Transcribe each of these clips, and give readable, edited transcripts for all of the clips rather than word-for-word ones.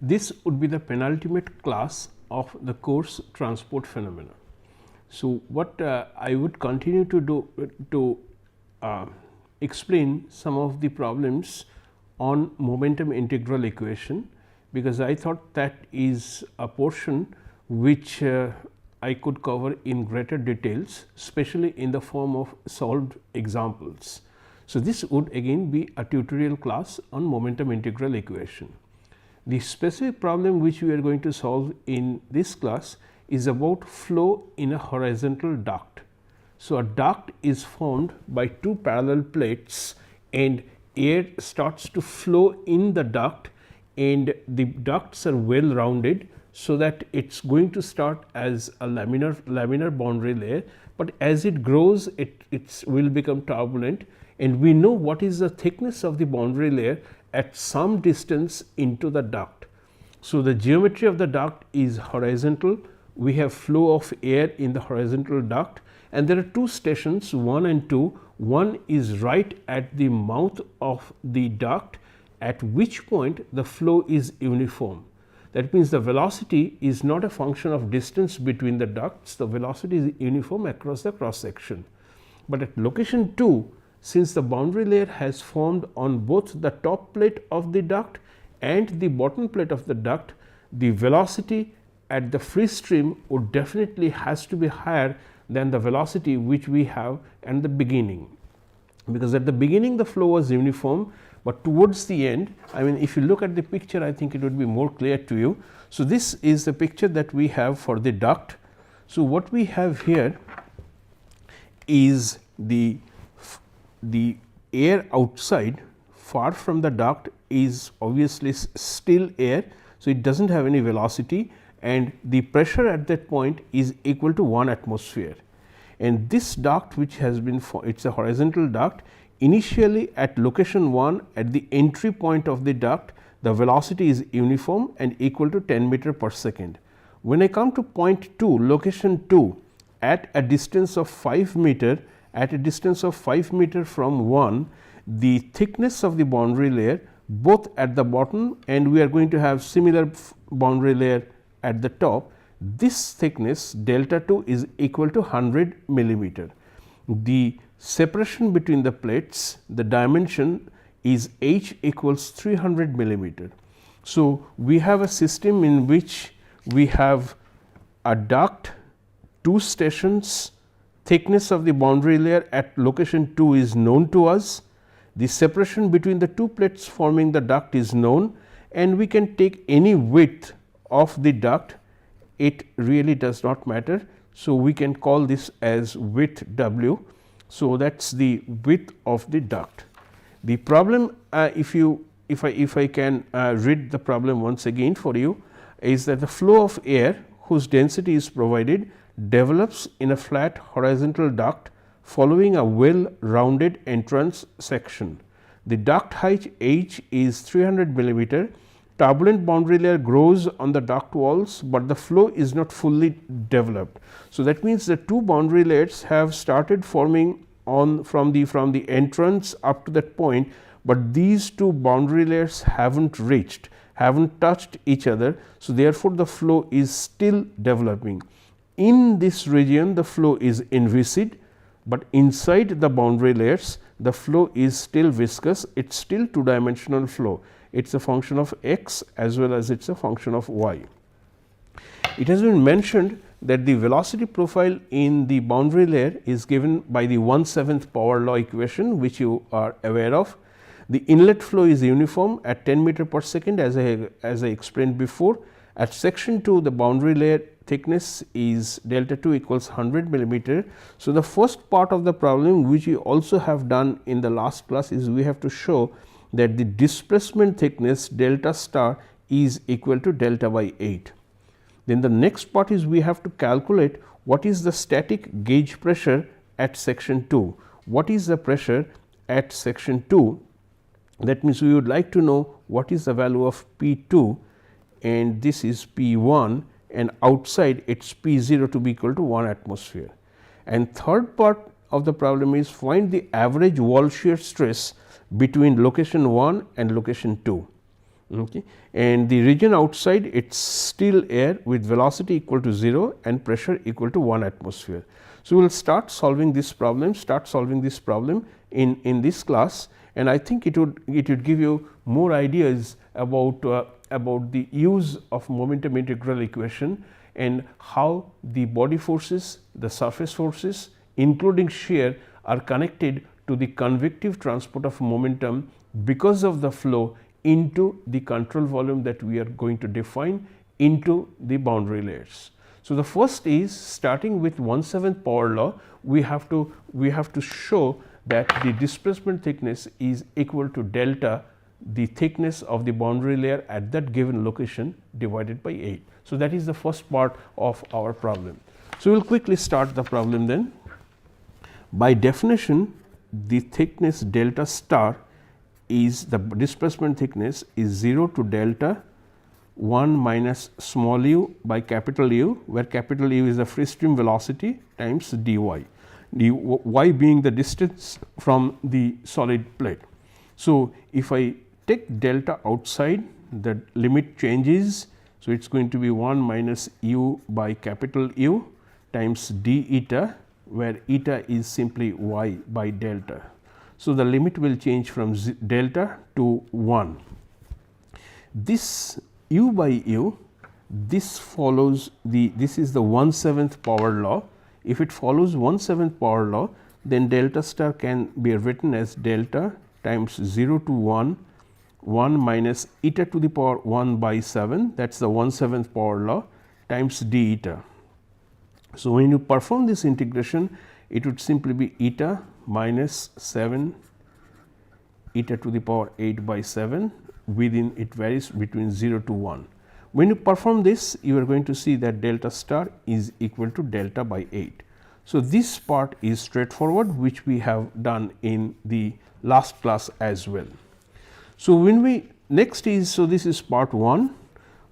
This would be the penultimate class of the course transport phenomena. So, what I would continue to do to explain some of the problems on momentum integral equation, because I thought that is a portion which I could cover in greater details, especially in the form of solved examples. So, this would again be a tutorial class on momentum integral equation. The specific problem which we are going to solve in this class is about flow in a horizontal duct. So, a duct is formed by two parallel plates and air starts to flow in the duct, and the ducts are well rounded. So, that it is going to start as a laminar boundary layer, but as it grows it will become turbulent, and we know what is the thickness of the boundary layer at some distance into the duct. So, the geometry of the duct is horizontal. We have flow of air in the horizontal duct, and there are two stations 1 and 2. One is right at the mouth of the duct, at which point the flow is uniform. That means, the velocity is not a function of distance between the ducts, the velocity is uniform across the cross section. But at location 2, since the boundary layer has formed on both the top plate of the duct and the bottom plate of the duct, the velocity at the free stream would definitely has to be higher than the velocity which we have at the beginning, because at the beginning the flow was uniform, but towards the end, I mean, if you look at the picture, I think it would be more clear to you. So, this is the picture that we have for the duct. So, what we have here is the air outside far from the duct is obviously still air. So, it does not have any velocity, and the pressure at that point is equal to 1 atmosphere. And this duct, which has been it is a horizontal duct, initially at location 1 at the entry point of the duct, the velocity is uniform and equal to 10 meter per second. When I come to point 2, location 2, at a distance of 5 meter, from 1, the thickness of the boundary layer both at the bottom, and we are going to have similar boundary layer at the top, this thickness delta 2 is equal to 100 millimeter. The separation between the plates, the dimension is h equals 300 millimeter. So, we have a system in which we have a duct, two stations, thickness of the boundary layer at location 2 is known to us, the separation between the two plates forming the duct is known, and we can take any width of the duct, it really does not matter. So, we can call this as width W. So, that is the width of the duct. The problem, if I can read the problem once again for you, is that the flow of air whose density is provided develops in a flat horizontal duct following a well rounded entrance section. The duct height h is 300 millimeter. Turbulent boundary layer grows on the duct walls, but the flow is not fully developed. So, that means the two boundary layers have started forming on from the entrance up to that point, but these two boundary layers have not touched each other. So, therefore, the flow is still developing. In this region the flow is inviscid, but inside the boundary layers the flow is still viscous, it is still two dimensional flow. It is a function of x as well as it is a function of y. It has been mentioned that the velocity profile in the boundary layer is given by the 1/7 power law equation, which you are aware of. The inlet flow is uniform at 10 meter per second, as I explained before. At section 2, the boundary layer thickness is delta 2 equals 100 millimeter. So, the first part of the problem, which we also have done in the last class, is we have to show that the displacement thickness delta star is equal to delta by 8. Then the next part is we have to calculate what is the static gauge pressure at section 2. What is the pressure at section 2? That means, we would like to know what is the value of P2, and this is P1, and outside it is P0 to be equal to 1 atmosphere. And third part of the problem is find the average wall shear stress between location 1 and location 2. okay, and the region outside it is still air with velocity equal to 0 and pressure equal to 1 atmosphere. So, we will start solving this problem in this class, and I think it would give you more ideas about the use of momentum integral equation and how the body forces, the surface forces including shear are connected to the convective transport of momentum because of the flow into the control volume that we are going to define into the boundary layers. So, the first is starting with 1/7 power law, we have to show that the displacement thickness is equal to delta the thickness of the boundary layer at that given location divided by 8. So, that is the first part of our problem. So, we will quickly start the problem then. By definition, the thickness delta star is the displacement thickness is 0 to delta 1 minus small u by capital U, where capital U is the free stream velocity times dy, y being the distance from the solid plate. So, if I take delta outside, the limit changes. So, it is going to be 1 minus u by capital U times d eta, where eta is simply y by delta. So, the limit will change from delta to 1. This u by u, this follows this is the 1/7 power law. If it follows 1/7 power law, then delta star can be written as delta times 0 to 1 minus eta to the power 1 by 7, that is the 1/7 power law times d eta. So, when you perform this integration, it would simply be eta minus 7 eta to the power 8 by 7, within it varies between 0 to 1. When you perform this, you are going to see that delta star is equal to delta by 8. So, this part is straightforward, which we have done in the last class as well. So, when we next is, so this is part 1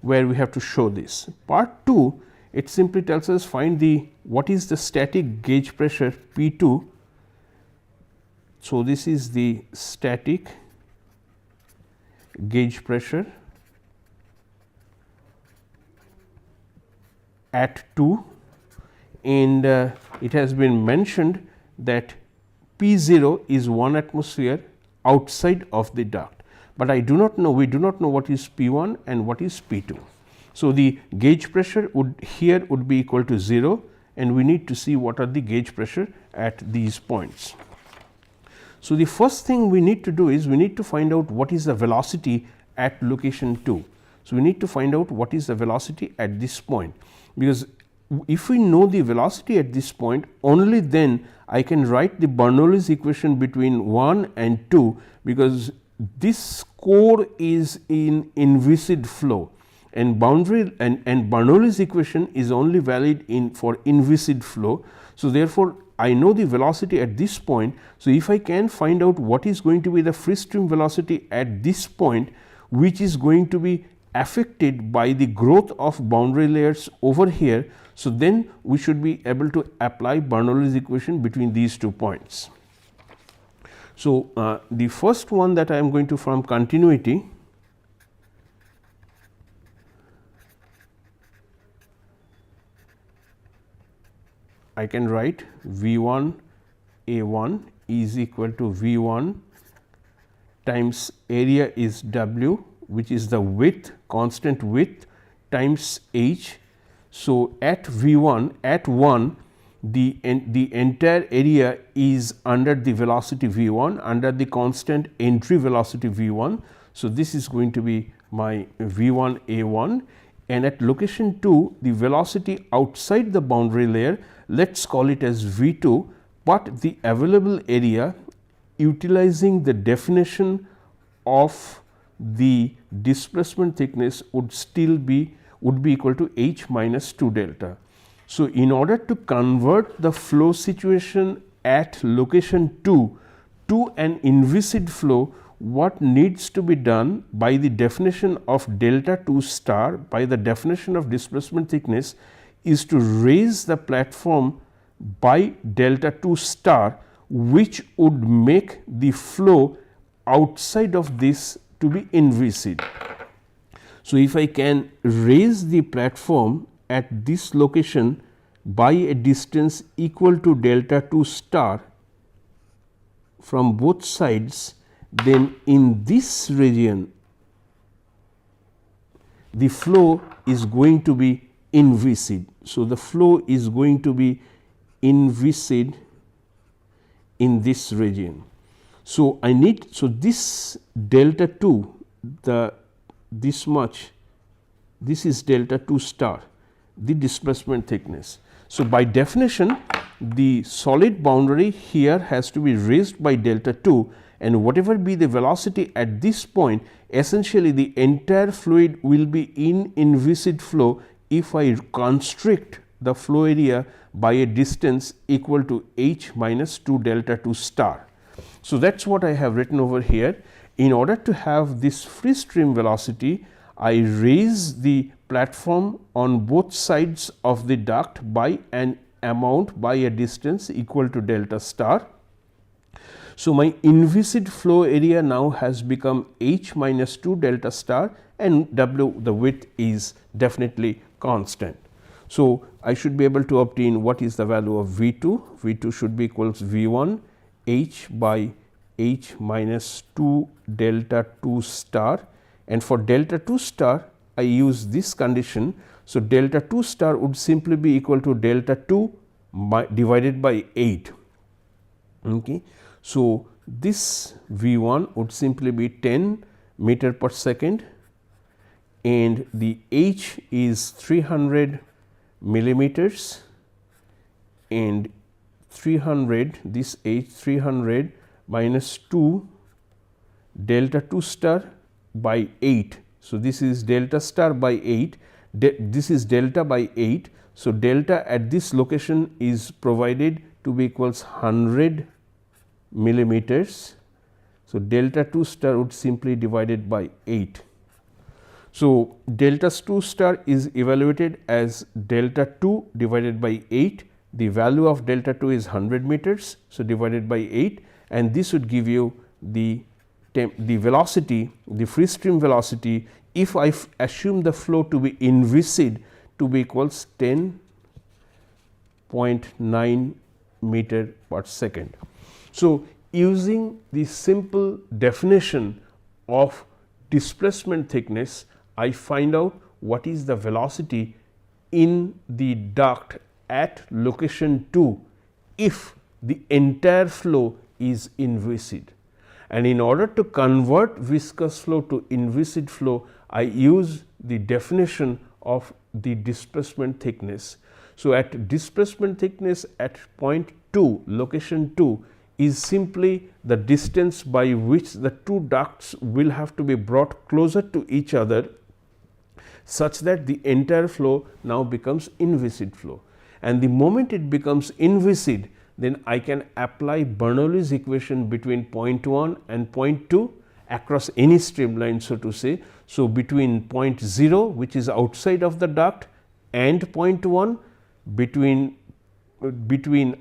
where we have to show this. Part 2, it simply tells us find the what is the static gauge pressure P 2. So, this is the static gauge pressure at 2, and it has been mentioned that P 0 is 1 atmosphere outside of the duct, but we do not know what is P 1 and what is P 2. So, the gauge pressure would be equal to 0, and we need to see what are the gauge pressure at these points. So, the first thing we need to do is we need to find out what is the velocity at location 2. So, we need to find out what is the velocity at this point, because if we know the velocity at this point, only then I can write the Bernoulli's equation between 1 and 2, because this core is in inviscid flow, and boundary and Bernoulli's equation is only valid for inviscid flow. So, therefore, I know the velocity at this point. So, if I can find out what is going to be the free stream velocity at this point, which is going to be affected by the growth of boundary layers over here. So, then we should be able to apply Bernoulli's equation between these 2 points. So, the first one that I am going to from continuity, I can write V 1 A 1 is equal to V 1 times area is W, which is the width, constant width times h. So, at V 1 at 1, the entire area is under the velocity V 1, under the constant entry velocity V 1. So, this is going to be my V 1 A 1, and at location 2, the velocity outside the boundary layer, let us call it as V 2, but the available area utilizing the definition of the displacement thickness would be equal to h minus 2 delta. So, in order to convert the flow situation at location 2 to an inviscid flow, what needs to be done by the definition of delta 2 star, by the definition of displacement thickness, is to raise the platform by delta 2 star, which would make the flow outside of this to be inviscid. So, if I can raise the platform at this location by a distance equal to delta 2 star from both sides, then in this region the flow is going to be inviscid. So, the flow is going to be inviscid in this region. So, I need, so this delta 2, this much, this is delta 2 star, the displacement thickness. So, by definition the solid boundary here has to be raised by delta 2, and whatever be the velocity at this point, essentially the entire fluid will be in inviscid flow if I constrict the flow area by a distance equal to h minus 2 delta 2 star. So, that is what I have written over here. In order to have this free stream velocity, I raise the platform on both sides of the duct by an amount, by a distance equal to delta star. So, my inviscid flow area now has become h minus 2 delta star, and W, the width, is definitely constant. So, I should be able to obtain what is the value of V 2. V 2 should be equals V 1 h by h minus 2 delta 2 star, and for delta 2 star I use this condition. So, delta 2 star would simply be equal to delta 2 divided by 8. Okay. So, this V 1 would simply be 10 meter per second, and the h is 300 millimeters, and 300, this h 300 minus 2 delta 2 star by 8. So, this is delta star by 8, this is delta by 8. So, delta at this location is provided to be equals 100 millimeters. So, delta 2 star would simply divided by 8. So, delta 2 star is evaluated as delta 2 divided by 8. The value of delta 2 is 100 meters. So, divided by 8, and this would give you the velocity, the free stream velocity, if I assume the flow to be inviscid, to be equals 10.9 meter per second. So, using the simple definition of displacement thickness, I find out what is the velocity in the duct at location 2 if the entire flow is inviscid. And in order to convert viscous flow to inviscid flow, I use the definition of the displacement thickness. So, at displacement thickness at point 2, location 2, is simply the distance by which the two ducts will have to be brought closer to each other, such that the entire flow now becomes inviscid flow. And the moment it becomes inviscid, then I can apply Bernoulli's equation between point 1 and point 2 across any streamline, so to say. So, between point 0, which is outside of the duct, and point 1, between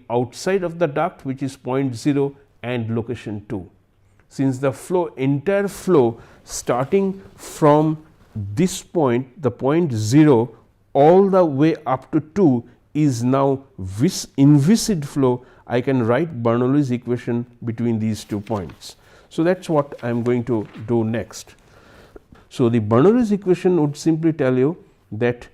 outside of the duct, which is point 0, and location 2. Since the entire flow starting from this point, the point 0, all the way up to 2 is now inviscid flow, I can write Bernoulli's equation between these 2 points. So, that is what I am going to do next. So, the Bernoulli's equation would simply tell you that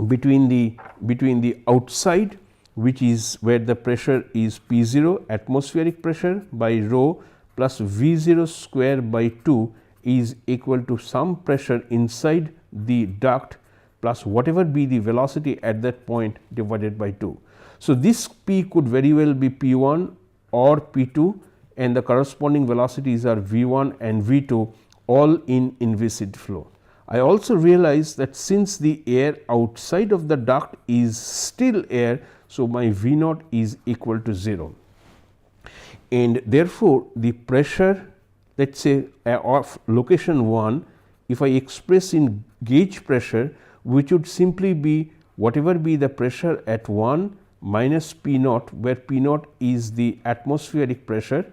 between the outside, which is where the pressure is P 0, atmospheric pressure, by rho plus V 0 square by 2 is equal to some pressure inside the duct plus whatever be the velocity at that point divided by 2. So, this P could very well be P 1 or P 2, and the corresponding velocities are V 1 and V 2, all in inviscid flow. I also realize that since the air outside of the duct is still air, so my V naught is equal to 0, and therefore, the pressure, let us say of location 1, if I express in gauge pressure, which would simply be whatever be the pressure at 1 minus P naught, where P naught is the atmospheric pressure,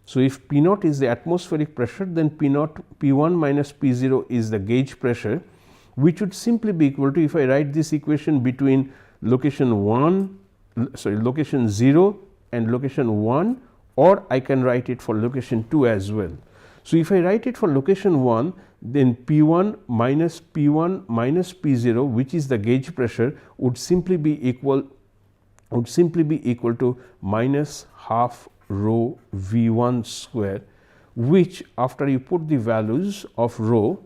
So, if P naught is the atmospheric pressure, then P naught P 1 minus P 0 is the gauge pressure, which would simply be equal to, if I write this equation between location 0 and location 1, or I can write it for location 2 as well. So, if I write it for location 1, then P 1 minus P 0, which is the gauge pressure, would simply be equal to minus half rho V 1 square, which after you put the values of rho,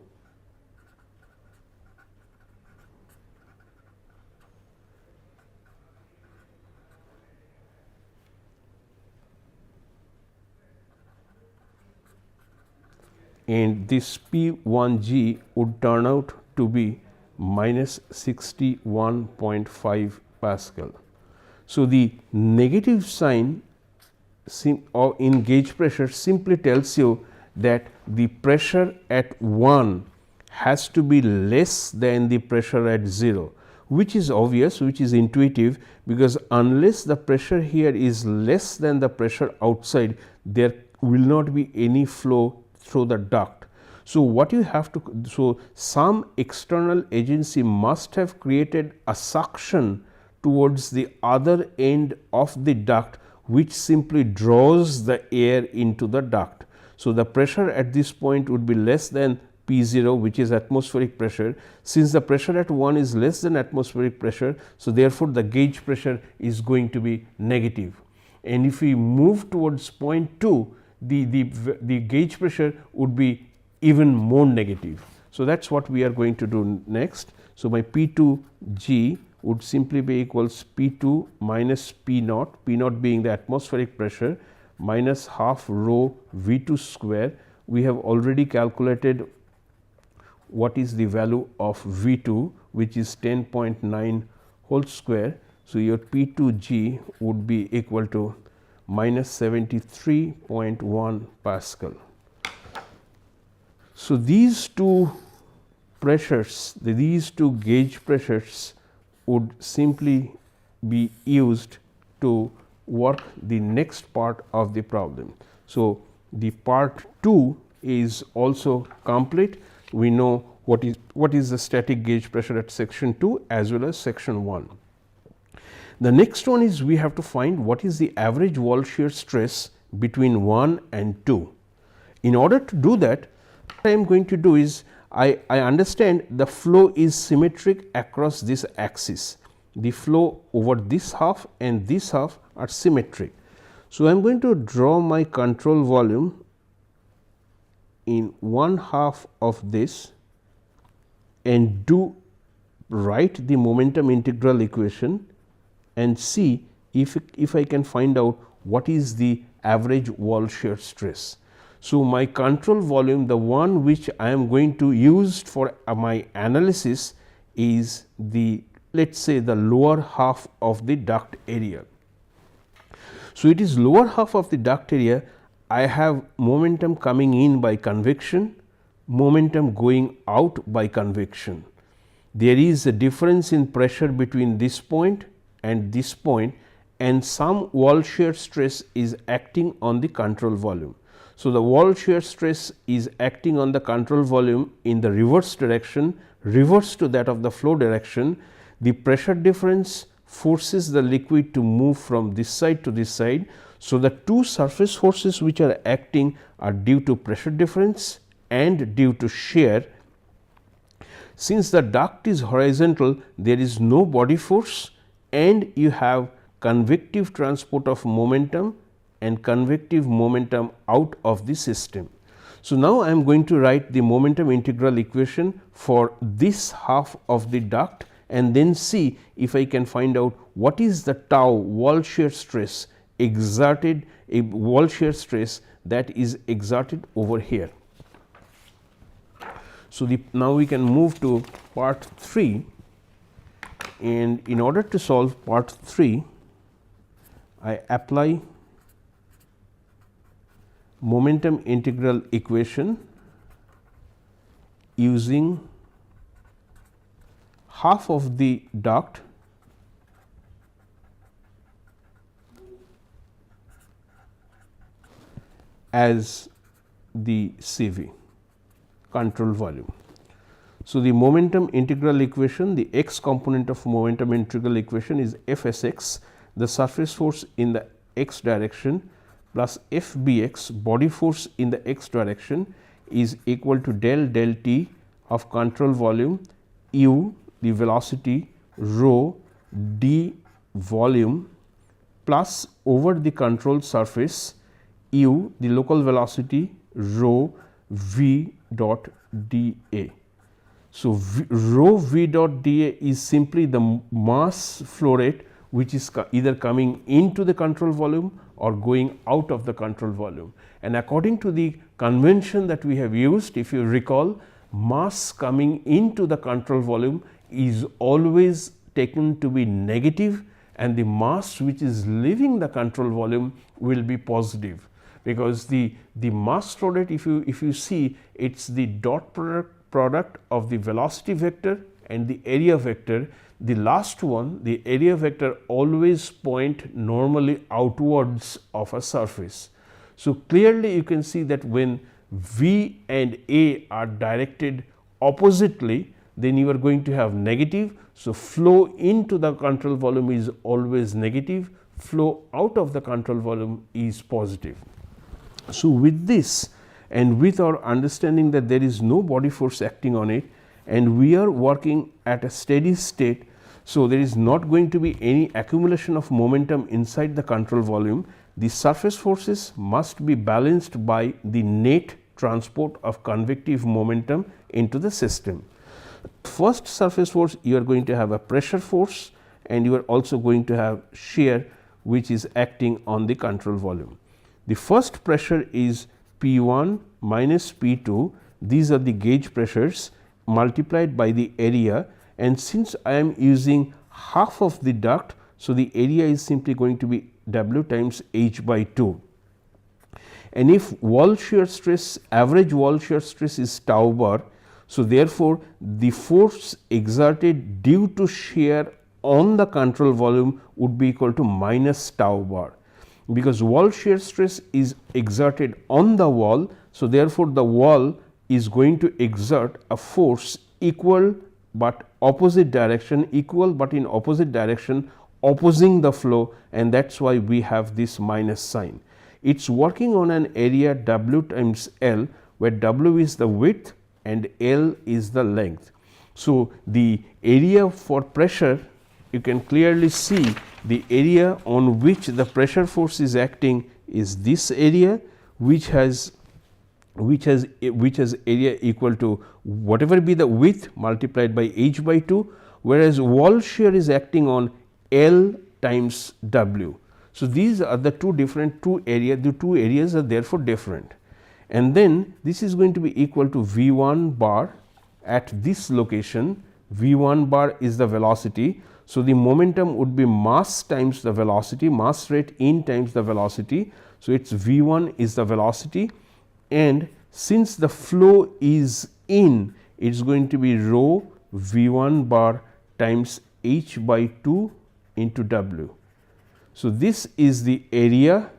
and this P 1 g would turn out to be minus 61.5 Pascal. So, the negative sign in gauge pressure simply tells you that the pressure at 1 has to be less than the pressure at 0, which is obvious, which is intuitive, because unless the pressure here is less than the pressure outside, there will not be any flow through the duct. So, what you have to, so some external agency must have created a suction towards the other end of the duct, which simply draws the air into the duct. So, the pressure at this point would be less than P 0, which is atmospheric pressure. Since the pressure at 1 is less than atmospheric pressure, so therefore, the gauge pressure is going to be negative. And if we move towards point 2, the gauge pressure would be even more negative. So, that is what we are going to do next. So, my P 2 g would simply be equals P 2 minus P naught being the atmospheric pressure, minus half rho V 2 square. We have already calculated what is the value of V 2, which is 10.9 whole square. So, your P 2 g would be equal to minus 73.1 Pascal. So, these two pressures, these two gauge pressures would simply be used to work the next part of the problem. So, the part 2 is also complete. We know what is the static gauge pressure at section 2 as well as section 1. The next one is we have to find what is the average wall shear stress between 1 and 2. In order to do that, what I am going to do is I understand the flow is symmetric across this axis. The flow over this half and this half are symmetric. So, I am going to draw my control volume in one half of this and write the momentum integral equation and see if I can find out what is the average wall shear stress. So, my control volume, the one which I am going to use for my analysis, is the, let us say, the lower half of the duct area. So, it is lower half of the duct area. I have momentum coming in by convection, momentum going out by convection. There is a difference in pressure between this point and this point, and some wall shear stress is acting on the control volume. So, the wall shear stress is acting on the control volume in the reverse direction, reverse to that of the flow direction. The pressure difference forces the liquid to move from this side to this side. So, the two surface forces which are acting are due to pressure difference and due to shear. Since the duct is horizontal, there is no body force and you have convective transport of momentum and convective momentum out of the system. So, now I am going to write the momentum integral equation for this half of the duct and then see if I can find out what is the tau wall shear stress exerted, a wall shear stress that is exerted over here. So, now we can move to part 3, and in order to solve part 3, I apply momentum integral equation using half of the duct as the CV, control volume. So, the momentum integral equation, the x component of momentum integral equation is f s x, the surface force in the x direction, plus f b x, body force in the x direction, is equal to del del t of control volume u, the velocity, rho d volume, plus over the control surface u, the local velocity, rho v dot dA. So, rho v dot dA is simply the mass flow rate which is either coming into the control volume or going out of the control volume. And according to the convention that we have used, if you recall, mass coming into the control volume is always taken to be negative, and the mass which is leaving the control volume will be positive, because the mass flow rate, if you see, it is the dot product of the velocity vector and the area vector. The last one, the area vector, always point normally outwards of a surface. So, clearly you can see that when V and A are directed oppositely, then you are going to have negative. So, flow into the control volume is always negative, flow out of the control volume is positive. So, with this and with our understanding that there is no body force acting on it, and we are working at a steady state. So, there is not going to be any accumulation of momentum inside the control volume. The surface forces must be balanced by the net transport of convective momentum into the system. First surface force, you are going to have a pressure force, and you are also going to have shear which is acting on the control volume. The first pressure is P1 minus P2, these are the gauge pressures multiplied by the area, and since I am using half of the duct, so the area is simply going to be W times H by 2. And if wall shear stress, average wall shear stress is tau bar, so therefore, the force exerted due to shear on the control volume would be equal to minus tau bar, because wall shear stress is exerted on the wall. So, therefore, the wall is going to exert a force equal but opposite direction, equal but in opposite direction, opposing the flow, and that is why we have this minus sign. It is working on an area W times L, where W is the width and L is the length. So, the area for pressure, you can clearly see the area on which the pressure force is acting is this area, which has area equal to whatever be the width multiplied by H by 2, whereas wall shear is acting on L times W. So, these are the two areas, the two areas are therefore different, and then this is going to be equal to V1 bar at this location. V1 bar is the velocity. So, the momentum would be mass times the velocity, mass rate in times the velocity. So, it is V1 is the velocity, and since the flow is in, it is going to be rho V1 bar times H by 2 into W. So, this is the area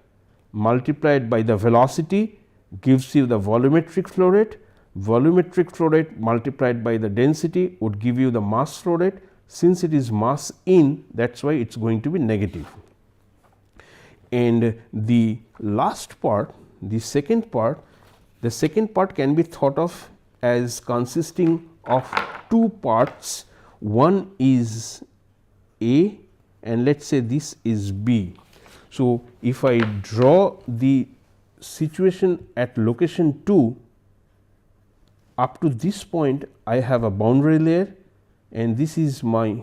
multiplied by the velocity gives you the volumetric flow rate. Volumetric flow rate multiplied by the density would give you the mass flow rate. Since it is mass in, that is why it is going to be negative. And the last part, the second part can be thought of as consisting of two parts. One is A and let us say this is B. So, if I draw the situation at location 2, up to this point I have a boundary layer, and this is my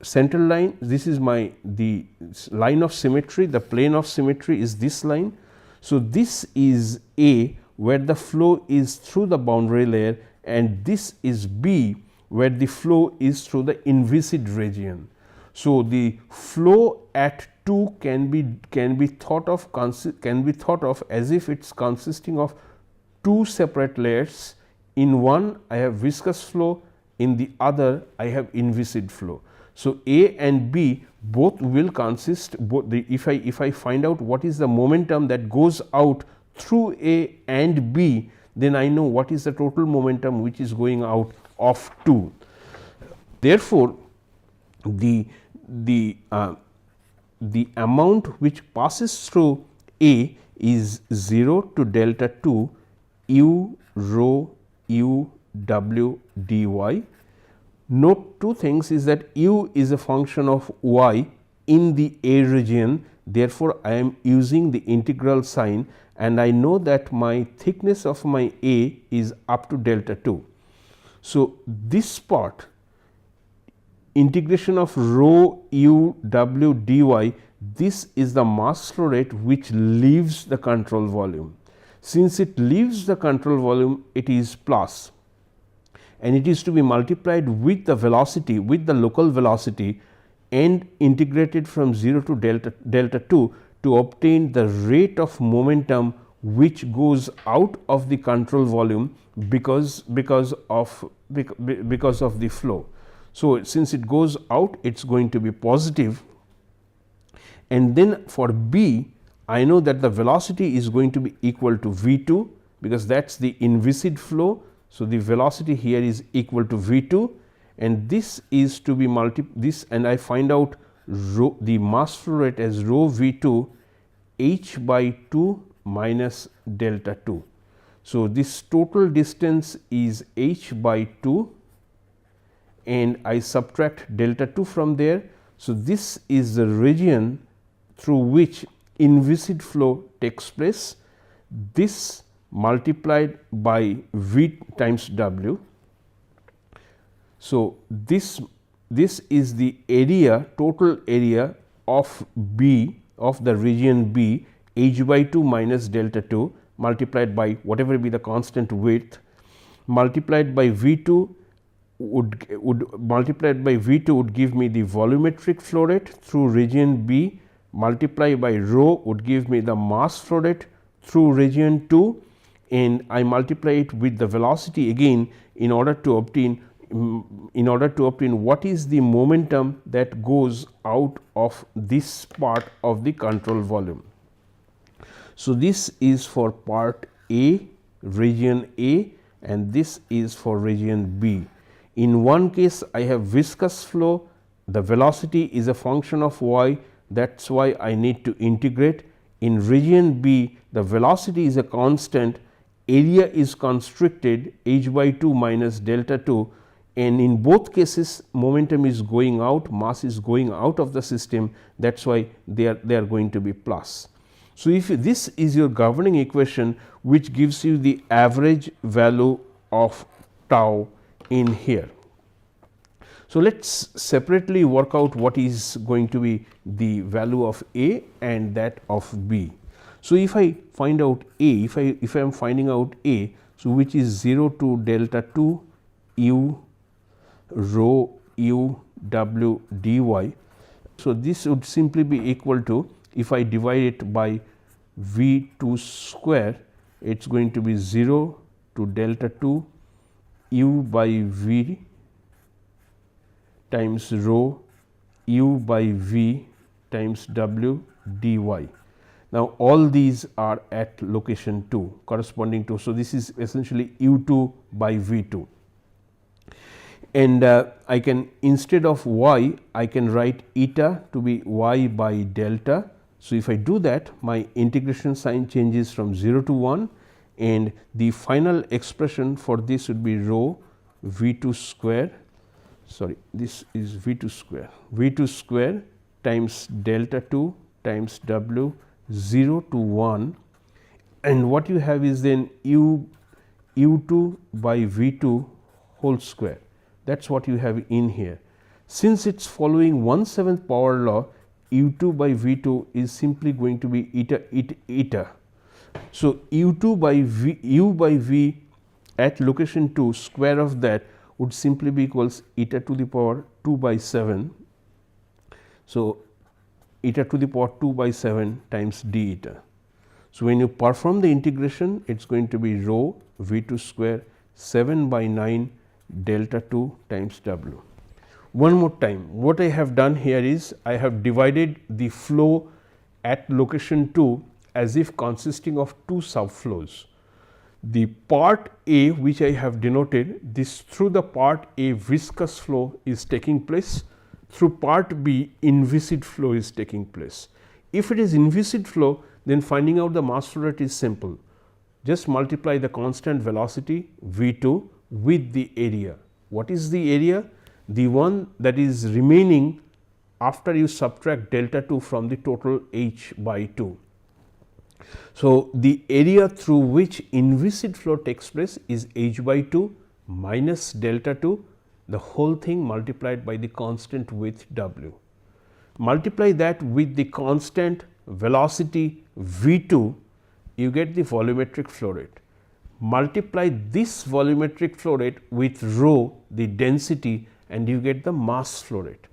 central line, this is the line of symmetry, the plane of symmetry is this line. So, this is A, where the flow is through the boundary layer, and this is B, where the flow is through the inviscid region. So, the flow at 2 can be thought of as if it is consisting of two separate layers. In one I have viscous flow, in the other I have inviscid flow. So, A and B both will consist if I find out what is the momentum that goes out through A and B, then I know what is the total momentum which is going out of 2. Therefore, the amount which passes through A is 0 to delta 2 u rho u w dy. Note two things is that u is a function of y in the A region, therefore, I am using the integral sign and I know that my thickness of my A is up to delta 2. So, this part integration of rho u w dy, this is the mass flow rate which leaves the control volume. Since it leaves the control volume, it is plus and it is to be multiplied with the velocity, with the local velocity and integrated from 0 to delta 2 to obtain the rate of momentum which goes out of the control volume because of the flow. So, since it goes out, it is going to be positive, and then for B I know that the velocity is going to be equal to V 2 because that is the inviscid flow. So, the velocity here is equal to V 2 and this is to be this, and I find out rho, the mass flow rate as rho V 2 h by 2 minus delta 2. So, this total distance is h by 2 and I subtract delta 2 from there. So, this is the region through which inviscid flow takes place, this multiplied by V times W. So, this is the area, total area of B, of the region B, h by 2 minus delta 2 multiplied by whatever be the constant width multiplied by V 2 would multiplied by V 2 would give me the volumetric flow rate through region B, multiplied by rho would give me the mass flow rate through region 2, and I multiply it with the velocity again in order to obtain what is the momentum that goes out of this part of the control volume. So, this is for part A, region A, and this is for region B. In one case I have viscous flow, the velocity is a function of y, that is why I need to integrate. In region B the velocity is a constant, area is constricted h by 2 minus delta 2, and in both cases momentum is going out, mass is going out of the system, that is why they are going to be plus. So, if this is your governing equation which gives you the average value of tau in here. So, let us separately work out what is going to be the value of A and that of B. So, if I find out A, if I am finding out A, so which is 0 to delta 2 u rho u w dy. So, this would simply be equal to, if I divide it by V 2 square, it is going to be 0 to delta 2 u by V times rho u by V times w dy. Now, all these are at location 2 corresponding to. So, this is essentially u 2 by V 2, and I can, instead of y, I can write eta to be y by delta. So, if I do that, my integration sign changes from 0 to 1, and the final expression for this would be rho V 2 square, sorry, this is V 2 square, V 2 square times delta 2 times w 0 to 1, and what you have is then u 2 by V 2 whole square. That is what you have in here. Since it is following 1/7 power law, u 2 by V 2 is simply going to be eta. So, u 2 by V, u by V at location 2, square of that would simply be equals eta to the power 2 by 7. So, eta to the power 2 by 7 times d eta. So, when you perform the integration, it is going to be rho V 2 square 7 by 9 delta 2 times w. one more time, what I have done here is I have divided the flow at location 2 as if consisting of two subflows. The part A, which I have denoted, this through the part A viscous flow is taking place, through part B inviscid flow is taking place. If it is inviscid flow, then finding out the mass flow rate is simple. Just multiply the constant velocity V2 with the area. What is the area? The one that is remaining after you subtract delta 2 from the total H by 2. So, the area through which inviscid flow takes place is H by 2 minus delta 2, the whole thing multiplied by the constant width W. Multiply that with the constant velocity V2, you get the volumetric flow rate. Multiply this volumetric flow rate with rho, the density, and you get the mass flow rate.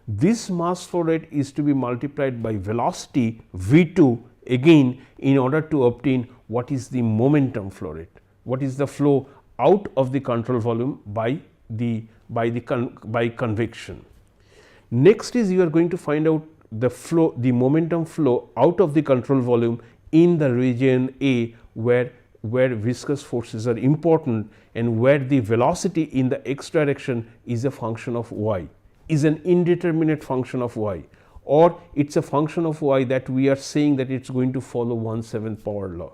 This mass flow rate is to be multiplied by velocity V2 again in order to obtain what is the momentum flow rate, what is the flow out of the control volume by convection. Next is you are going to find out the momentum flow out of the control volume in the region A, where viscous forces are important and where the velocity in the x direction is a function of y, is an indeterminate function of y, or it is a function of y that we are saying that it is going to follow 1/7 power law.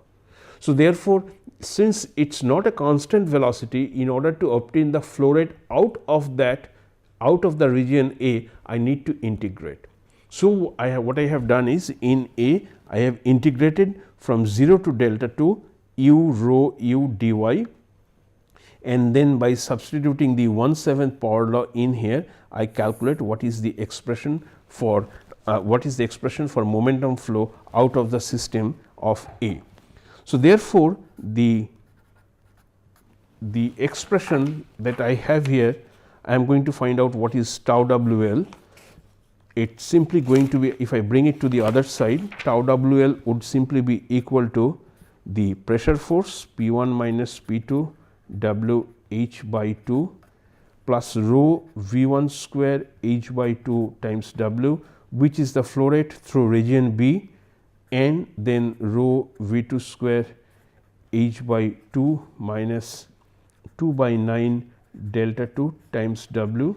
So, therefore, since it is not a constant velocity, in order to obtain the flow rate out of the region A, I need to integrate. So, what I have done is in A I have integrated from 0 to delta 2 u rho u dy, and then by substituting the 1/7 power law in here, I calculate what is the expression for momentum flow out of the system of A. So, therefore, the expression that I have here, I am going to find out what is tau WL. It is simply going to be, if I bring it to the other side, tau WL would simply be equal to the pressure force P1 minus P2 W H by 2 plus rho V1 square H by 2 times W, which is the flow rate through region B, and then rho V2 square H by 2 minus 2 by 9 delta 2 times W.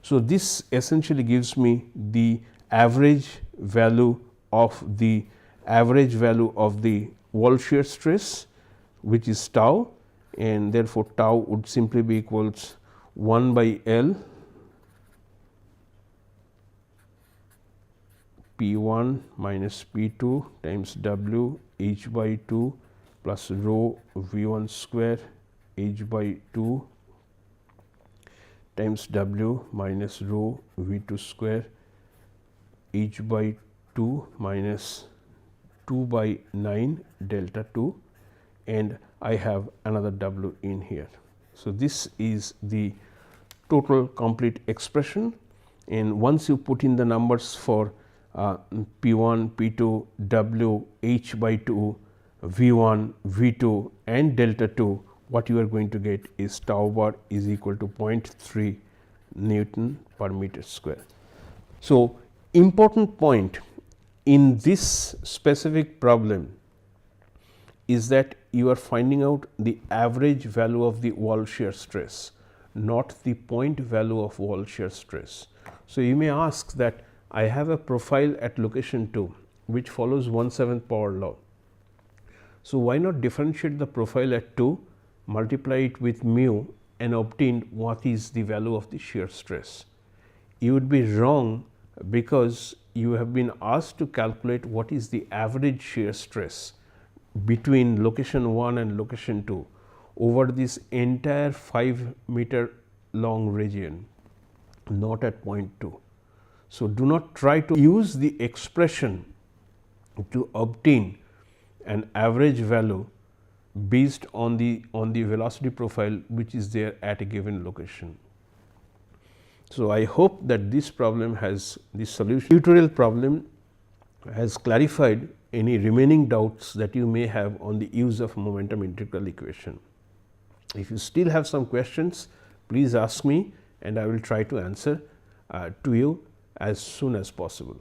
So, this essentially gives me the average value of the wall shear stress, which is tau, and therefore, tau would simply be equals 1 by L P1 minus P2 times W H by 2 plus rho V1 square H by 2 times W minus rho V2 square H by 2 minus 2 by 9 delta 2, and I have another W in here. So, this is the total complete expression, and once you put in the numbers for P1, P2, W, H by 2, V1, V2 and delta 2, what you are going to get is tau bar is equal to 0.3 Newton per meter square. So, important point in this specific problem is that you are finding out the average value of the wall shear stress, not the point value of wall shear stress. So, you may ask that I have a profile at location 2 which follows 1/7 power law. So, why not differentiate the profile at 2, multiply it with mu and obtain what is the value of the shear stress? You would be wrong, because you have been asked to calculate what is the average shear stress between location 1 and location 2 over this entire 5 meter long region, not at point 2. So, do not try to use the expression to obtain an average value based on the velocity profile which is there at a given location. So, I hope that this problem has the solution tutorial problem has clarified any remaining doubts that you may have on the use of momentum integral equation. If you still have some questions, please ask me, and I will try to answer to you as soon as possible.